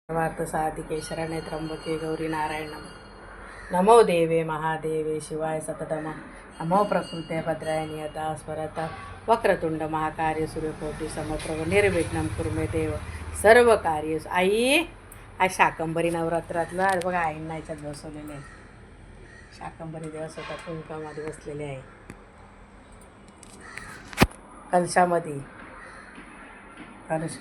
वार्त साधिके शरणे त्र्यंबके गौरी नारायण नमो देवे महादेवे शिवाय सततम नमो प्रकृते भद्राय नियता स्मरता वक्रतुंड महाकार्य सूर्यकोटी समप्रभ निर्विघ्नं कुर्मे देव सर्व कार्य. आई आज शाकंभरी नवरात्रातलं आज बघा आईंना याच्यात बसवलेले आहे. शाकंभरी देव स्वतः कुंकामध्ये बसलेले आहे कलशामध्ये. कलश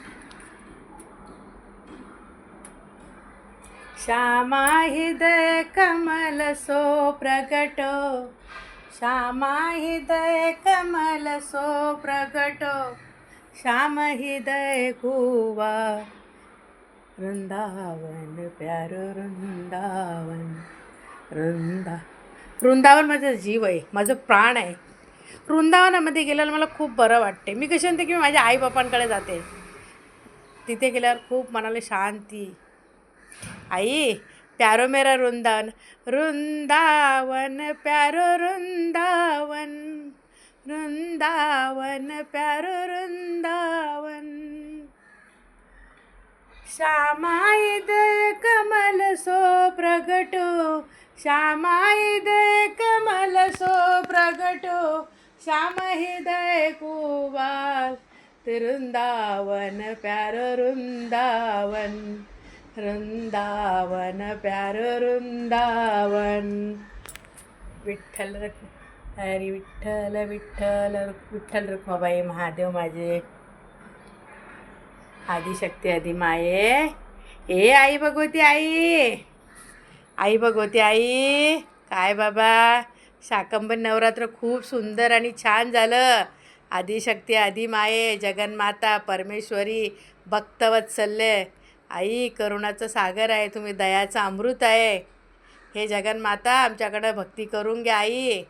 श्यामा हृदय कमल सो प्रगटो, श्यामा हृदय कमल सो प्रगटो, श्याम हृदय कुवा वृंदावन प्यारो वृंदावन. वृंदावन माझा जीव आहे, माझं प्राण आहे. वृंदावनामध्ये गेल्यावर मला खूप बरं वाटते. मी कशी म्हणते की मी माझ्या आईबापांकडे जाते. तिथे गेल्यावर खूप मनाला शांती. आई प्यारो मेरा वृंदावन, वृंदावन प्यारो वृंदावन, वृंदावन प्यारो वृंदावन. श्यामा हृदय कमल सो प्रगटो, श्यामा हृदय कमल सो प्रगटो, श्याम हृदय कुवाल वृंदावन प्यारो वृंदावन, वृंदावन प्यारो वृंदावन. विठ्ठल हरी विठ्ठल विठ्ठल विठ्ठल रुक्माबाई महादेव माझे आदिशक्ती आदिमाये. ए आई भगवती आई, आई भगवती आई. काय बाबा शाकंभरी नवरात्र खूप सुंदर आणि छान झालं. आदिशक्ती आदिमाये जगन्माता परमेश्वरी भक्तवत्सल्य आई करुणाचं सागर आहे. तुम्ही दयाचं अमृत आहे. हे जगन्माता आमच्याकडं भक्ती करून घ्या आई.